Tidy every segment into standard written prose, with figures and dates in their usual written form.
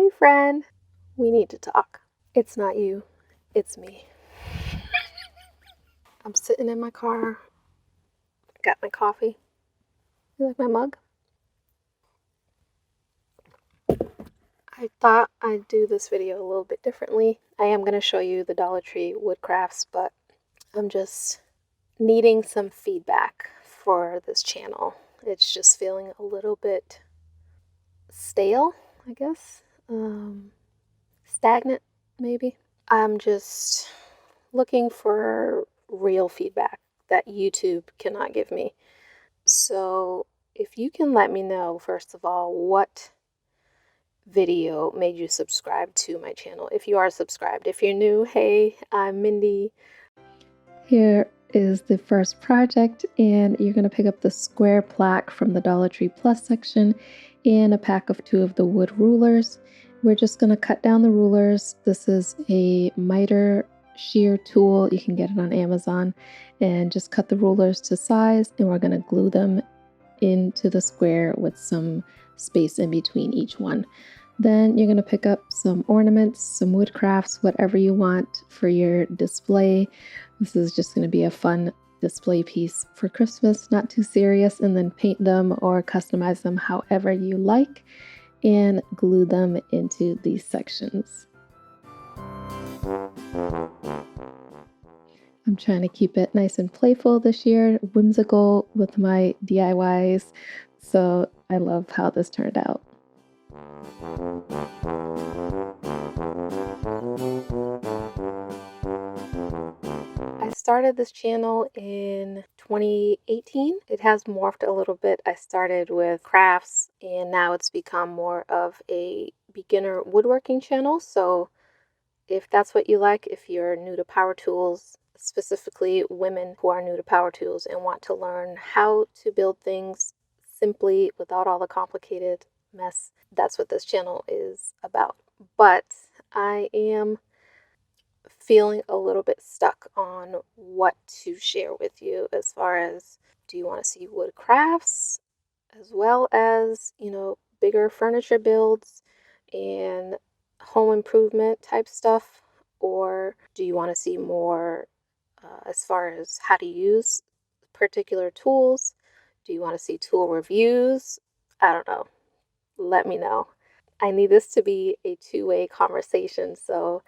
Hey friend, we need to talk. It's not you, it's me. I'm sitting in my car, got my coffee. You like my mug? I thought I'd do this video a little bit differently. I am going to show you the Dollar Tree wood crafts, but I'm just needing some feedback for this channel. It's just feeling a little bit stale, I guess. Stagnant, maybe. I'm just looking for real feedback that YouTube cannot give me. So if you can let me know, first of all, what video made you subscribe to my channel. If you are subscribed. If you're new, hey, I'm Mindy. Here is the first project, and you're going to pick up the square plaque from the Dollar Tree Plus section and a pack of 2 of the wood rulers. We're just going to cut down the rulers. This is a miter shear tool. You can get it on Amazon, and just cut the rulers to size, and we're going to glue them into the square with some space in between each one. Then you're going to pick up some ornaments, some wood crafts, whatever you want for your display. This is just going to be a fun display piece for Christmas, not too serious, and then paint them or customize them however you like and glue them into these sections. I'm trying to keep it nice and playful this year, whimsical with my DIYs, so I love how this turned out. I started this channel in 2018. It has morphed a little bit. I started with crafts and now it's become more of a beginner woodworking channel. So if that's what you like, if you're new to power tools, specifically women who are new to power tools and want to learn how to build things simply without all the complicated mess, that's what this channel is about. But I am feeling a little bit stuck on what to share with you as far as, do you want to see wood crafts as well as, bigger furniture builds and home improvement type stuff, or do you want to see more as far as how to use particular tools? Do you want to see tool reviews? I don't know. Let me know. I need this to be a two-way conversation so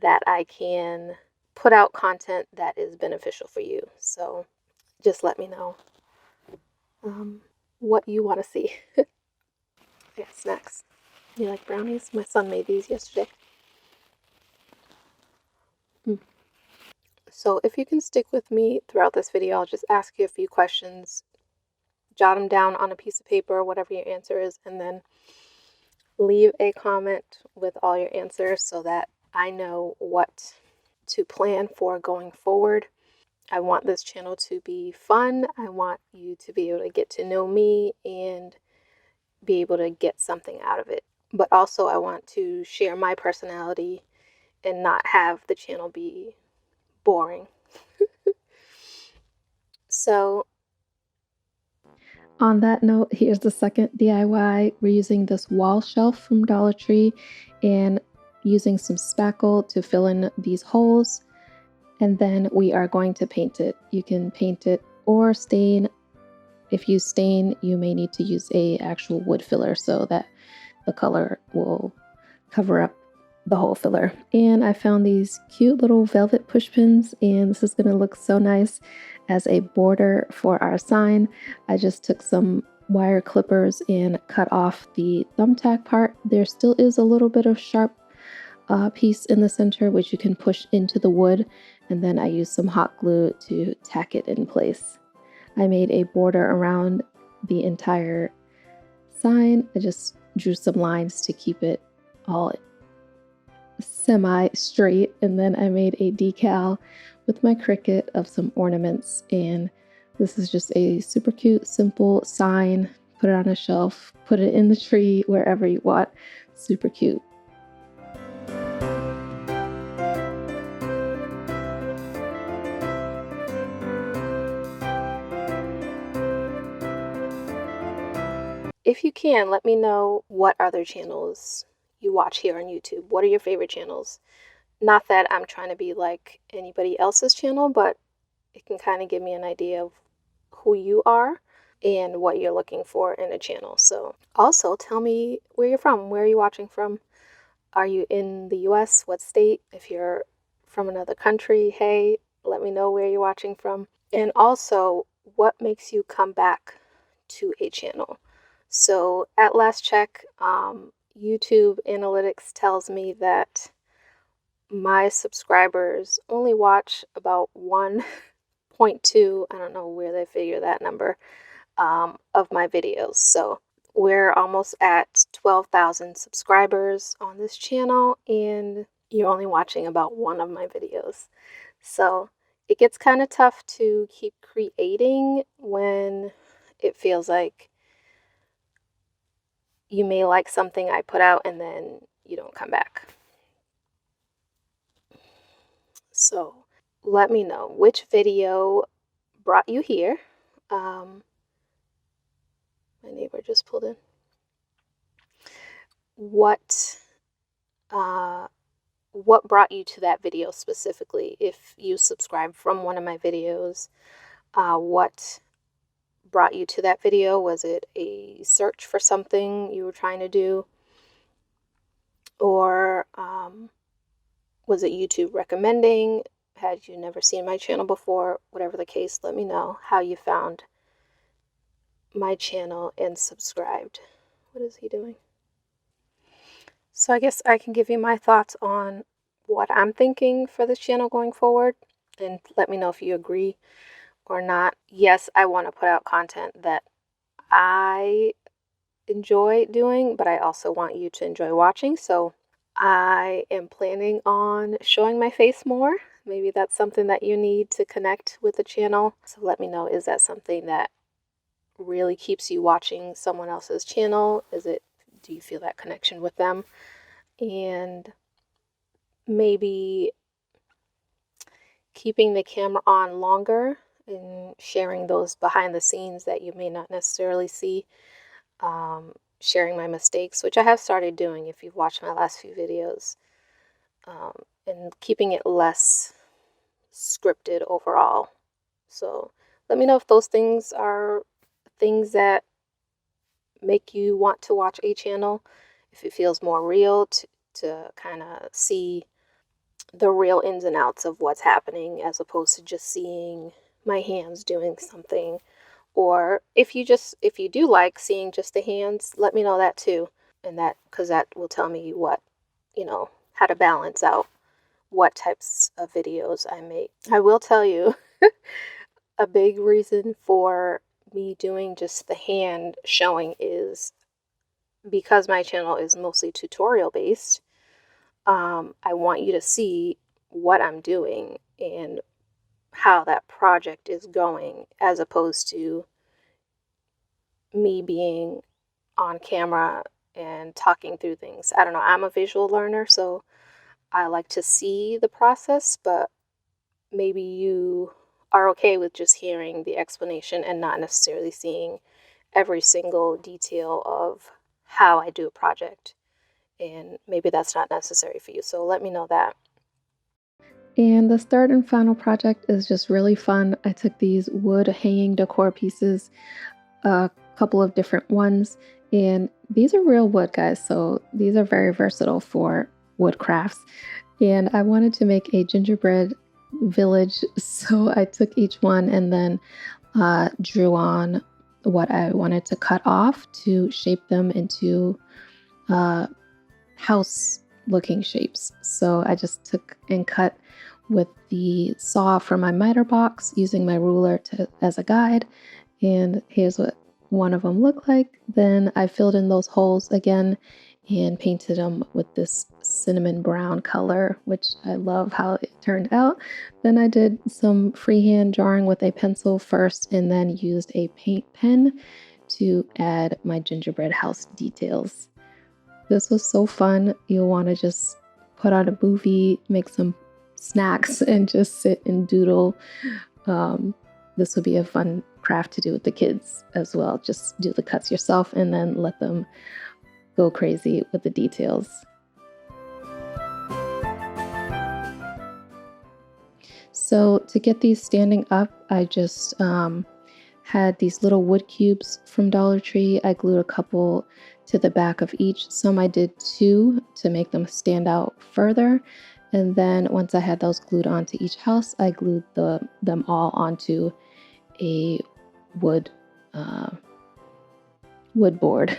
that I can put out content that is beneficial for you. So just let me know what you want to see. I got snacks. You like brownies? My son made these yesterday. So if you can stick with me throughout this video, I'll just ask you a few questions. Jot them down on a piece of paper, whatever your answer is, and then leave a comment with all your answers so that I know what to plan for going forward. I want this channel to be fun. I want you to be able to get to know me and be able to get something out of it. But also I want to share my personality and not have the channel be boring. So on that note, here's the second DIY. We're using this wall shelf from Dollar Tree and using some spackle to fill in these holes. And then we are going to paint it. You can paint it or stain. If you stain, you may need to use a actual wood filler so that the color will cover up the whole filler. And I found these cute little velvet push pins, and this is going to look so nice as a border for our sign. I just took some wire clippers and cut off the thumbtack part. There still is a little bit of sharp piece in the center which you can push into the wood, and then I used some hot glue to tack it in place. I made a border around the entire sign. I just drew some lines to keep it all semi-straight, and then I made a decal with my Cricut of some ornaments, and this is just a super cute, simple sign. Put it on a shelf, put it in the tree, wherever you want. Super cute. If you can, let me know what other channels you watch here on YouTube? What are your favorite channels? Not that I'm trying to be like anybody else's channel, but it can kind of give me an idea of who you are and what you're looking for in a channel. So also tell me where you're from. Where are you watching from? Are you in the US? What state? If you're from another country, hey, let me know where you're watching from. And also, what makes you come back to a channel? So at last check, YouTube analytics tells me that my subscribers only watch about 1.2, I don't know where they figure that number, of my videos. So we're almost at 12,000 subscribers on this channel, and you're only watching about one of my videos. So it gets kind of tough to keep creating when it feels like you may like something I put out and then you don't come back. So let me know which video brought you here. My neighbor just pulled in. What brought you to that video specifically? If you subscribed from one of my videos, what brought you to that video? Was it a search for something you were trying to do? Or was it YouTube recommending? Had you never seen my channel before? Whatever the case, let me know how you found my channel and subscribed. What is he doing? So I guess I can give you my thoughts on what I'm thinking for this channel going forward, and let me know if you agree or not. Yes, I want to put out content that I enjoy doing, but I also want you to enjoy watching. So I am planning on showing my face more. Maybe that's something that you need to connect with the channel. So let me know, is that something that really keeps you watching someone else's channel? Do you feel that connection with them? And maybe keeping the camera on longer and sharing those behind the scenes that you may not necessarily see. Sharing my mistakes, which I have started doing if you've watched my last few videos, and keeping it less scripted overall. So let me know if those things are things that make you want to watch a channel, if it feels more real to kind of see the real ins and outs of what's happening as opposed to just seeing my hands doing something. Or if you do like seeing just the hands, let me know that too. And because that will tell me how to balance out what types of videos I make. I will tell you a big reason for me doing just the hand showing is because my channel is mostly tutorial based. I want you to see what I'm doing and how that project is going, as opposed to me being on camera and talking through things. I don't know, I'm a visual learner, so I like to see the process, but maybe you are okay with just hearing the explanation and not necessarily seeing every single detail of how I do a project. And maybe that's not necessary for you, so let me know that. And the third and final project is just really fun. I took these wood hanging decor pieces, a couple of different ones, and these are real wood, guys, so these are very versatile for wood crafts. And I wanted to make a gingerbread village, so I took each one and then drew on what I wanted to cut off to shape them into house looking shapes. So I just took and cut with the saw from my miter box using my ruler as a guide, and here's what one of them looked like. Then I filled in those holes again and painted them with this cinnamon brown color, which I love how it turned out. Then I did some freehand drawing with a pencil first and then used a paint pen to add my gingerbread house details. This was so fun. You'll want to just put on a movie, make some snacks, and just sit and doodle. This would be a fun craft to do with the kids as well. Just do the cuts yourself and then let them go crazy with the details. So to get these standing up, I just had these little wood cubes from Dollar Tree. I glued a couple to the back of each. Some I did 2 to make them stand out further. And then once I had those glued onto each house, I glued them all onto a wood wood board.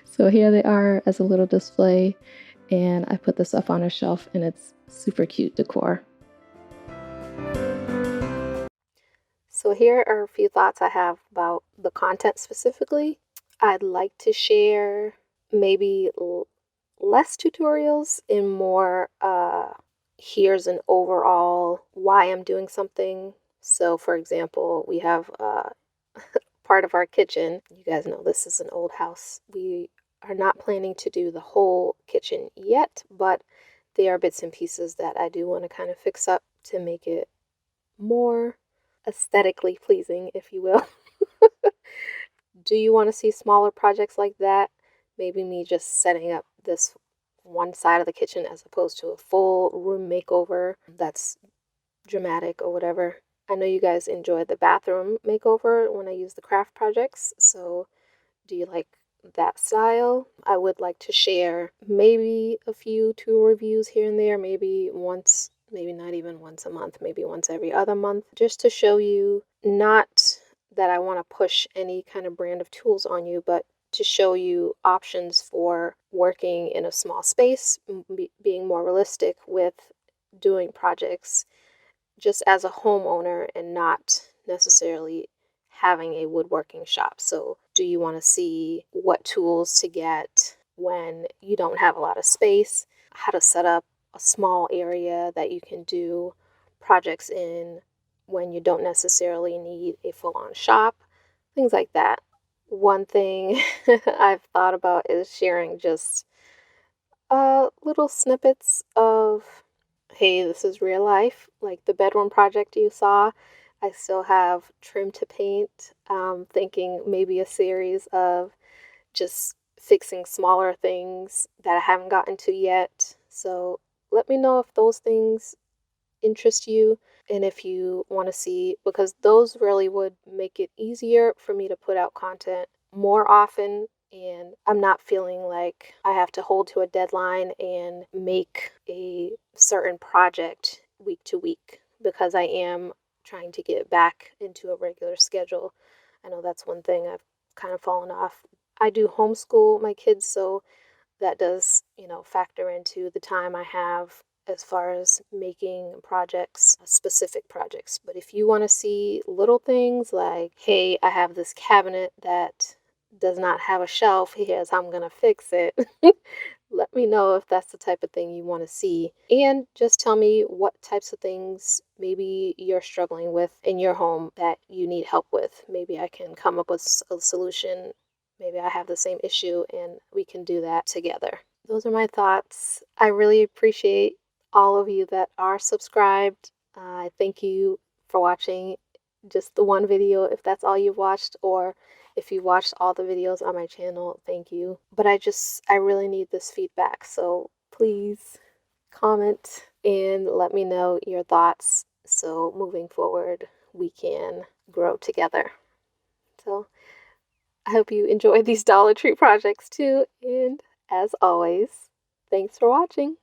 So here they are as a little display, and I put this up on a shelf, and it's super cute decor. So here are a few thoughts I have about the content specifically. I'd like to share maybe less tutorials and more here's an overall why I'm doing something. So for example, we have part of our kitchen. You guys know this is an old house. We are not planning to do the whole kitchen yet, but there are bits and pieces that I do want to kind of fix up to make it more aesthetically pleasing, if you will. Do you want to see smaller projects like that? Maybe me just setting up this one side of the kitchen as opposed to a full room makeover that's dramatic or whatever. I know you guys enjoyed the bathroom makeover when I used the craft projects, so do you like that style? I would like to share maybe a few tool reviews here and there, maybe once, maybe not even once a month, maybe once every other month, just to show you, not that I want to push any kind of brand of tools on you, but to show you options for working in a small space, being more realistic with doing projects just as a homeowner and not necessarily having a woodworking shop. So do you want to see what tools to get when you don't have a lot of space, how to set up a small area that you can do projects in when you don't necessarily need a full-on shop, things like that. One thing I've thought about is sharing just little snippets of, hey, this is real life. Like the bedroom project you saw, I still have trim to paint. Thinking maybe a series of just fixing smaller things that I haven't gotten to yet. So let me know if those things interest you and if you want to see, because those really would make it easier for me to put out content more often, and I'm not feeling like I have to hold to a deadline and make a certain project week to week, because I am trying to get back into a regular schedule. I know that's one thing I've kind of fallen off. I do homeschool my kids, so that does, factor into the time I have as far as making projects, specific projects. But if you want to see little things like, hey, I have this cabinet that does not have a shelf, here's how I'm going to fix it. Let me know if that's the type of thing you want to see. And just tell me what types of things maybe you're struggling with in your home that you need help with. Maybe I can come up with a solution. Maybe I have the same issue and we can do that together. Those are my thoughts. I really appreciate all of you that are subscribed. I thank you for watching just the one video, if that's all you've watched, or if you watched all the videos on my channel, thank you. But I really need this feedback, so please comment and let me know your thoughts so moving forward we can grow together. So I hope you enjoyed these Dollar Tree projects too, and as always, thanks for watching.